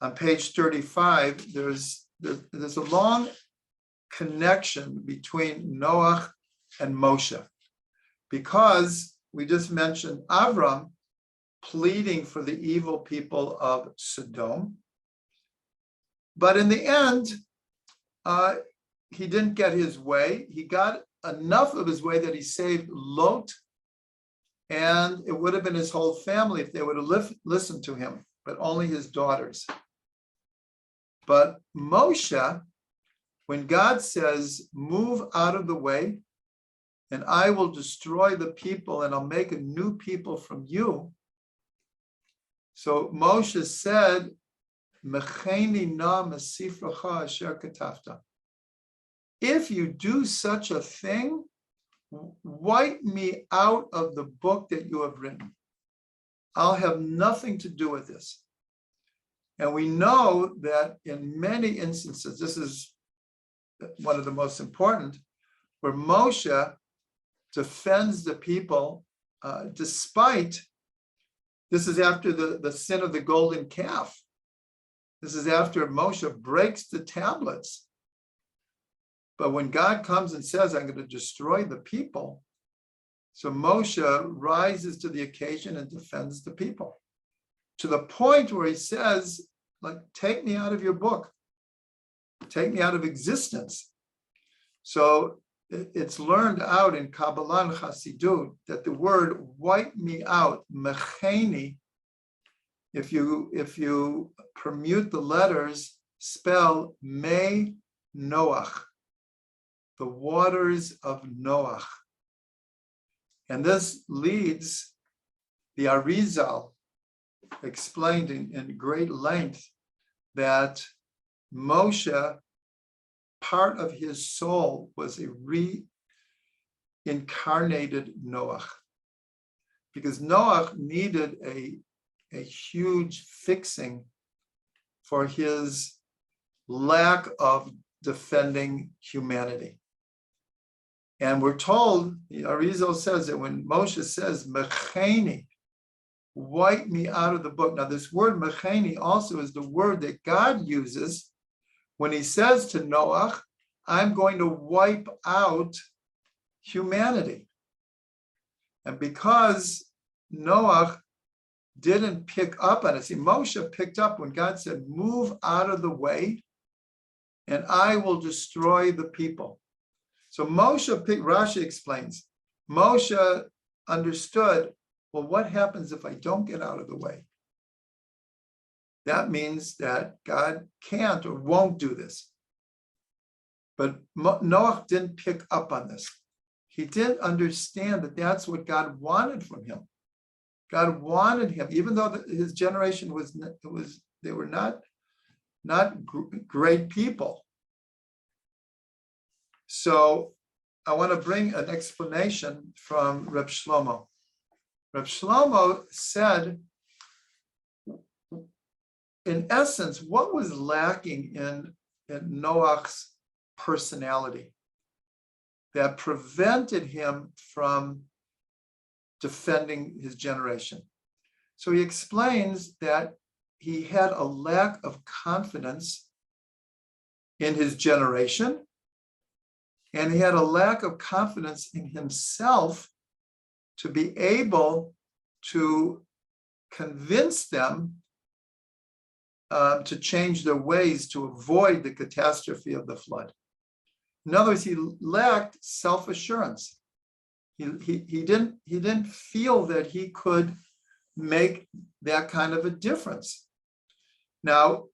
on page 35, there's a long connection between Noach and Moshe, because we just mentioned Avram pleading for the evil people of Sodom, but in the end, he didn't get his way. He got enough of his way that he saved Lot, and it would have been his whole family if they would have listened to him, but only his daughters. But Moshe, when God says, move out of the way, and I will destroy the people, and I'll make a new people from you. So Moshe said, Mecheni na mesifracha asher katafta. If you do such a thing, wipe me out of the book that you have written. I'll have nothing to do with this. And we know that in many instances, this is one of the most important, where Moshe defends the people despite, this is after the sin of the golden calf. This is after Moshe breaks the tablets. But when God comes and says, I'm going to destroy the people, so Moshe rises to the occasion and defends the people, to the point where he says, like, take me out of your book. Take me out of existence. So it's learned out in Kabbalah and Chassidut that the word wipe me out, mecheni, if you permute the letters, spell me Noach, the waters of Noach. And this leads, the Arizal explained in great length that Moshe, part of his soul was a reincarnated Noach, because Noach needed a huge fixing for his lack of defending humanity. And we're told, Arizal says that when Moshe says, Mecheni, wipe me out of the book. Now, this word Mecheni also is the word that God uses when he says to Noach, I'm going to wipe out humanity. And because Noach didn't pick up on it, see, Moshe picked up when God said, move out of the way and I will destroy the people. So Rashi explains, Moshe understood, well, what happens if I don't get out of the way? That means that God can't or won't do this. But Noach didn't pick up on this. He didn't understand that that's what God wanted from him. God wanted him, even though his generation they were not great people. So I want to bring an explanation from Reb Shlomo. Reb Shlomo said, in essence, what was lacking in Noach's personality that prevented him from defending his generation? So he explains that he had a lack of confidence in his generation, and he had a lack of confidence in himself to be able to convince them to change their ways to avoid the catastrophe of the flood. In other words, he lacked self-assurance. He didn't feel that he could make that kind of a difference. Now,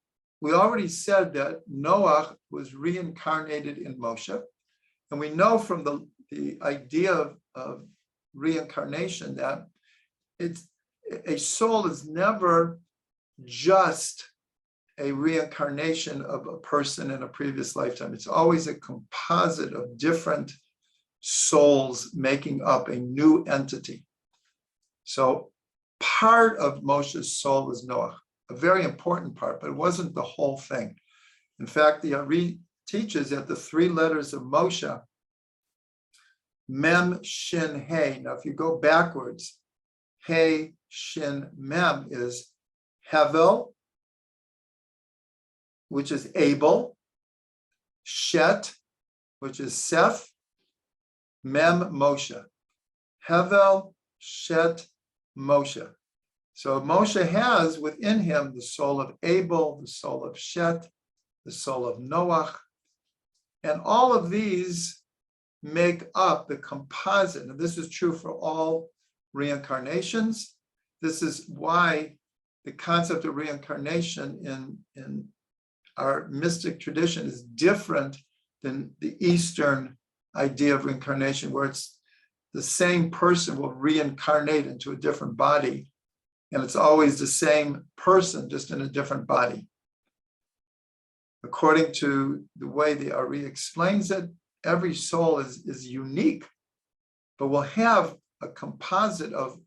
we already said that Noach was reincarnated in Moshe, and we know from the idea of reincarnation that a soul is never just a reincarnation of a person in a previous lifetime. It's always a composite of different souls making up a new entity. So part of Moshe's soul is Noach, a very important part, but it wasn't the whole thing. In fact, the Ari teaches that the three letters of Moshe, Mem, Shin, He. Now, if you go backwards, He, Shin, Mem is Hevel, which is Abel, Shet, which is Seth, Mem, Moshe. Hevel, Shet, Moshe. So Moshe has within him the soul of Abel, the soul of Shet, the soul of Noach, and all of these make up the composite. And this is true for all reincarnations. This is why the concept of reincarnation in our mystic tradition is different than the Eastern idea of reincarnation, where it's the same person will reincarnate into a different body, and it's always the same person, just in a different body. According to the way the Ari explains it, every soul is unique, but will have a composite of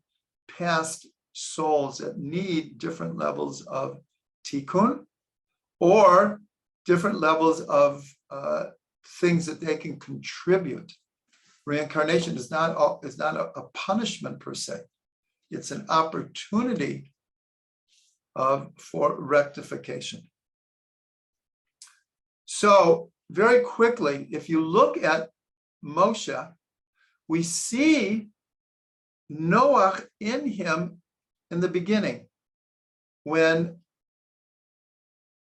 past souls that need different levels of tikkun, or different levels of things that they can contribute. Reincarnation is not a punishment per se. It's an opportunity for rectification. So very quickly, if you look at Moshe, we see Noach in him in the beginning. When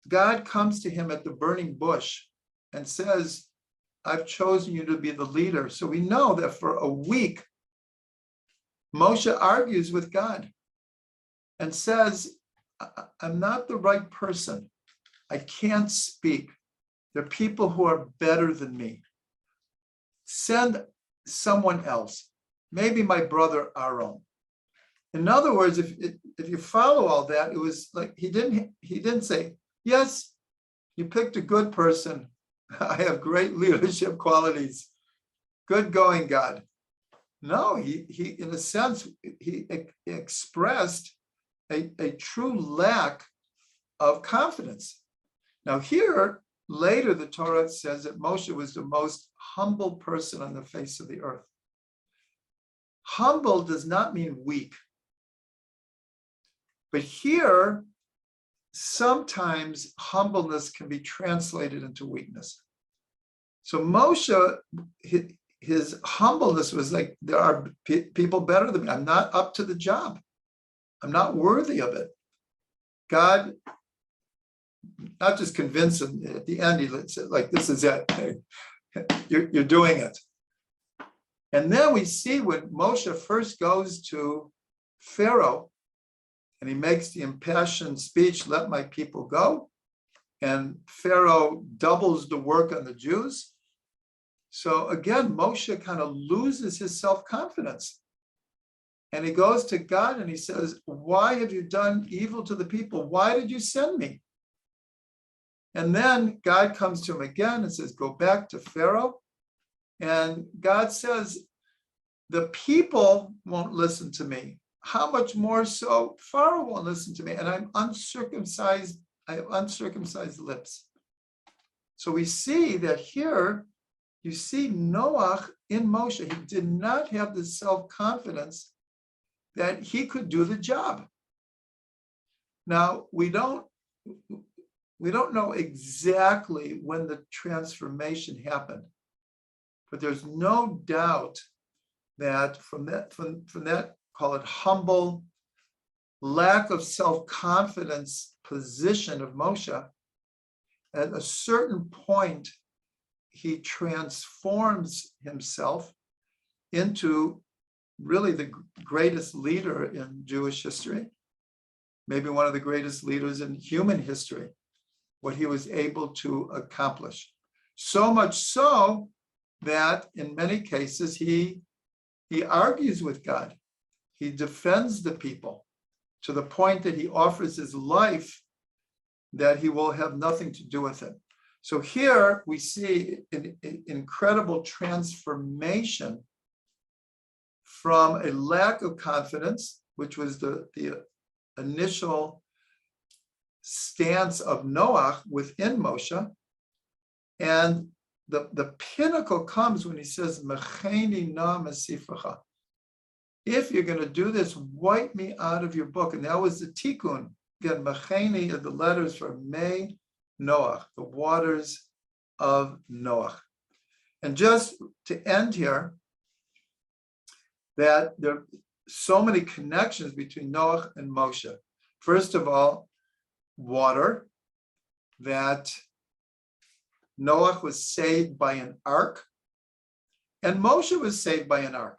God comes to him at the burning bush and says, I've chosen you to be the leader. So we know that for a week, Moshe argues with God and says, I'm not the right person. I can't speak. There are people who are better than me. Send someone else, maybe my brother Aaron. In other words, if you follow all that, it was like he didn't say, yes, you picked a good person. I have great leadership qualities. Good going, God. No, he in a sense, he expressed a true lack of confidence. Now here, later the Torah says that Moshe was the most humble person on the face of the earth. Humble does not mean weak. But here, sometimes humbleness can be translated into weakness. So Moshe, his humbleness was like, there are people better than me. I'm not up to the job. I'm not worthy of it. God, not just convince him, at the end, he said, like, this is it. You're doing it. And then we see when Moshe first goes to Pharaoh and he makes the impassioned speech, let my people go. And Pharaoh doubles the work on the Jews. So again, Moshe kind of loses his self-confidence. And he goes to God and he says, why have you done evil to the people? Why did you send me? And then God comes to him again and says, go back to Pharaoh. And God says, the people won't listen to me. How much more so Pharaoh won't listen to me? And I'm uncircumcised. I have uncircumcised lips. So we see that here, you see Noach in Moshe. He did not have the self-confidence that he could do the job. Now, we don't know exactly when the transformation happened, but there's no doubt that from that, call it humble, lack of self-confidence position of Moshe, at a certain point, he transforms himself into really the greatest leader in Jewish history, maybe one of the greatest leaders in human history, what he was able to accomplish. So much so that in many cases, he argues with God. He defends the people to the point that he offers his life that he will have nothing to do with it. So here we see an incredible transformation from a lack of confidence, which was the initial stance of Noach within Moshe. And the pinnacle comes when he says, Mecheni na mesifrecha. If you're going to do this, wipe me out of your book. And that was the tikkun. Again, Mecheni are the letters for Me Noach, the waters of Noach. And just to end here, that there are so many connections between Noach and Moshe. First of all, water, that Noach was saved by an ark, and Moshe was saved by an ark.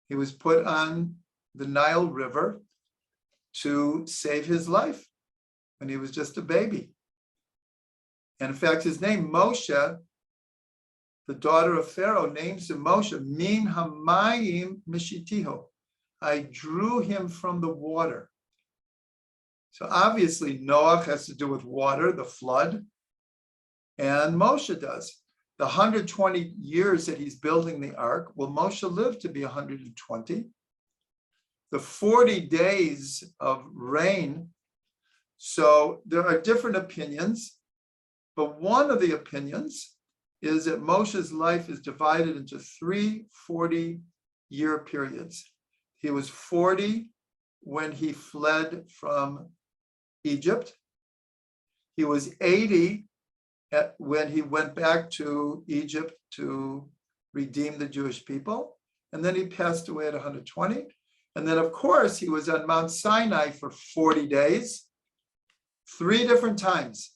He was put on the Nile River to save his life when he was just a baby. And in fact, his name, Moshe, the daughter of Pharaoh, names him Moshe, Min Hamayim Mishitiho. I drew him from the water. So obviously, Noach has to do with water, the flood, and Moshe does. The 120 years that he's building the ark, well, Moshe lived to be 120. The 40 days of rain. So there are different opinions, but one of the opinions is that Moshe's life is divided into 3 40-year periods. He was 40 when he fled from Egypt. He was 80 when he went back to Egypt to redeem the Jewish people. And then he passed away at 120. And then, of course, he was on Mount Sinai for 40 days, 3 different times.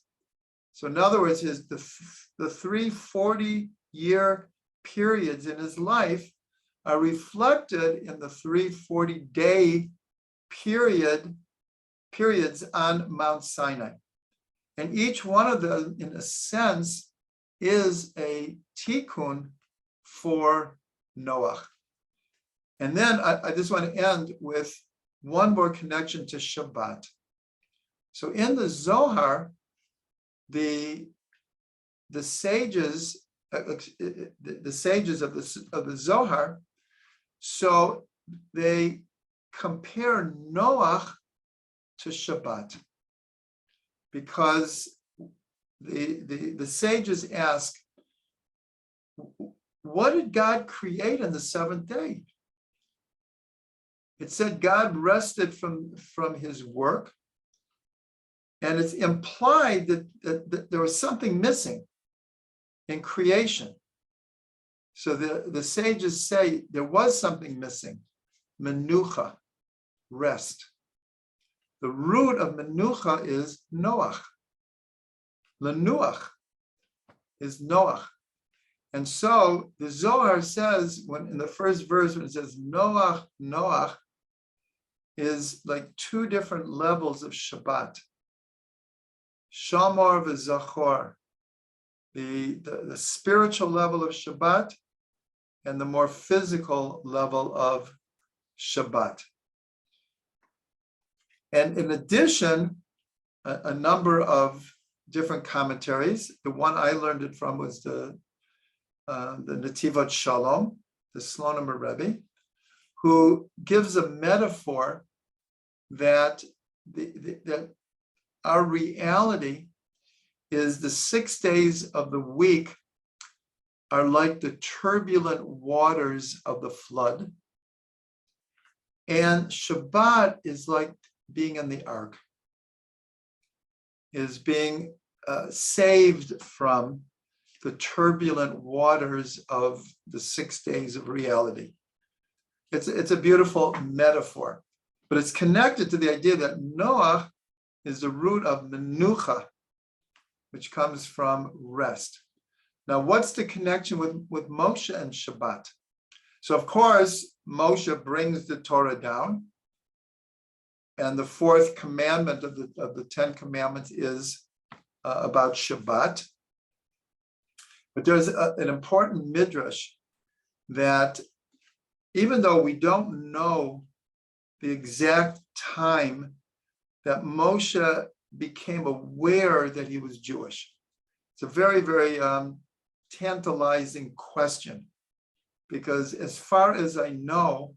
So in other words, the 3 40-year periods in his life are reflected in the 3 40-day periods on Mount Sinai. And each one of them, in a sense, is a tikkun for Noach. And then I just want to end with one more connection to Shabbat. So in the Zohar, the sages of the Zohar, so they compare Noach to Shabbat, because the sages ask, what did God create on the 7th day? It said God rested from his work, and it's implied that there was something missing in creation. So the sages say there was something missing, menucha, rest. The root of menucha is Noach. Lenuach is Noach. And so the Zohar says, when in the first verse, when it says Noach, Noach, is like two different levels of Shabbat. Shamor v'zachor, the spiritual level of Shabbat, and the more physical level of Shabbat. And in addition, a number of different commentaries. The one I learned it from was the Nativot Shalom, the Slonim Rabbi, who gives a metaphor that that our reality is the 6 days of the week are like the turbulent waters of the flood. And Shabbat is like being in the ark, is being saved from the turbulent waters of the 6 days of reality. It's a beautiful metaphor, but it's connected to the idea that Noach is the root of menucha, which comes from rest. Now, what's the connection with Moshe and Shabbat? So, of course, Moshe brings the Torah down, and the fourth commandment of the 10 commandments is about Shabbat. But there's an important midrash that even though we don't know the exact time that Moshe became aware that he was Jewish, it's a very, very tantalizing question, because as far as I know,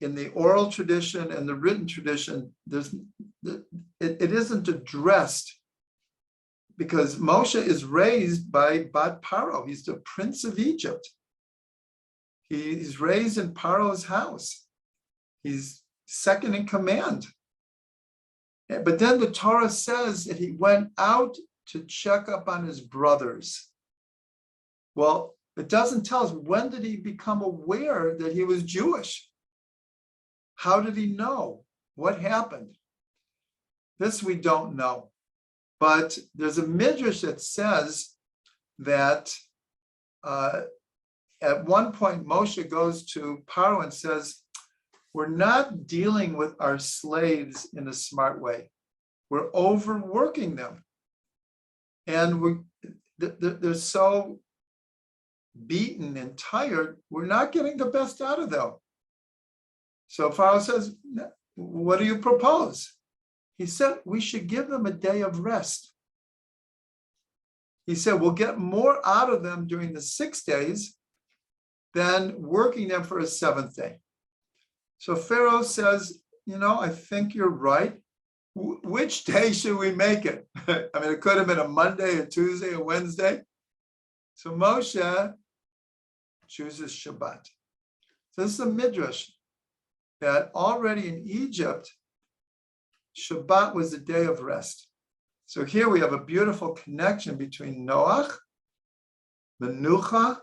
in the oral tradition and the written tradition, it isn't addressed, because Moshe is raised by Bat Paro. He's the prince of Egypt. He's raised in Paro's house. He's second in command. But then the Torah says that he went out to check up on his brothers. Well, it doesn't tell us, when did he become aware that he was Jewish? How did he know? What happened? This we don't know. But there's a midrash that says that at one point Moshe goes to Paro and says, we're not dealing with our slaves in a smart way. We're overworking them. And they're so beaten and tired, we're not getting the best out of them. So Pharaoh says, what do you propose? He said, we should give them a day of rest. He said, we'll get more out of them during the 6 days than working them for a 7th day. So Pharaoh says, I think you're right. Which day should we make it? I mean, it could have been a Monday, a Tuesday, a Wednesday. So Moshe chooses Shabbat. So this is a midrash that already in Egypt, Shabbat was a day of rest. So here we have a beautiful connection between Noach, Menucha,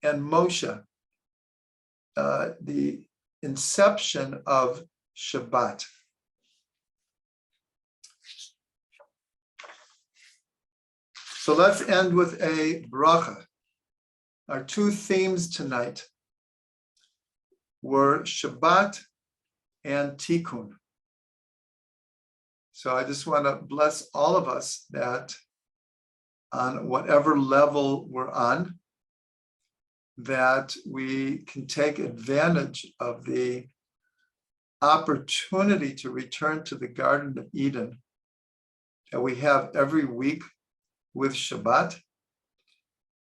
and Moshe, the inception of Shabbat. So let's end with a bracha. Our two themes tonight were Shabbat and Tikkun. So I just want to bless all of us that on whatever level we're on, that we can take advantage of the opportunity to return to the Garden of Eden that we have every week with Shabbat,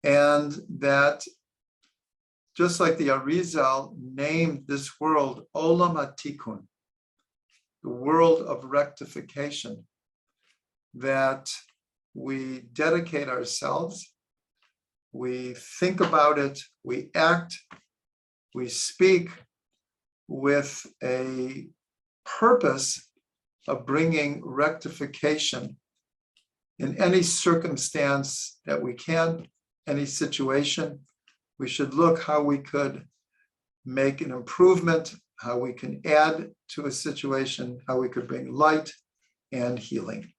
and that just like the Arizal named this world Olam HaTikkun, the world of rectification, that we dedicate ourselves, we think about it, we act, we speak with a purpose of bringing rectification in any circumstance that we can, any situation, we should look how we could make an improvement, how we can add to a situation, how we could bring light and healing.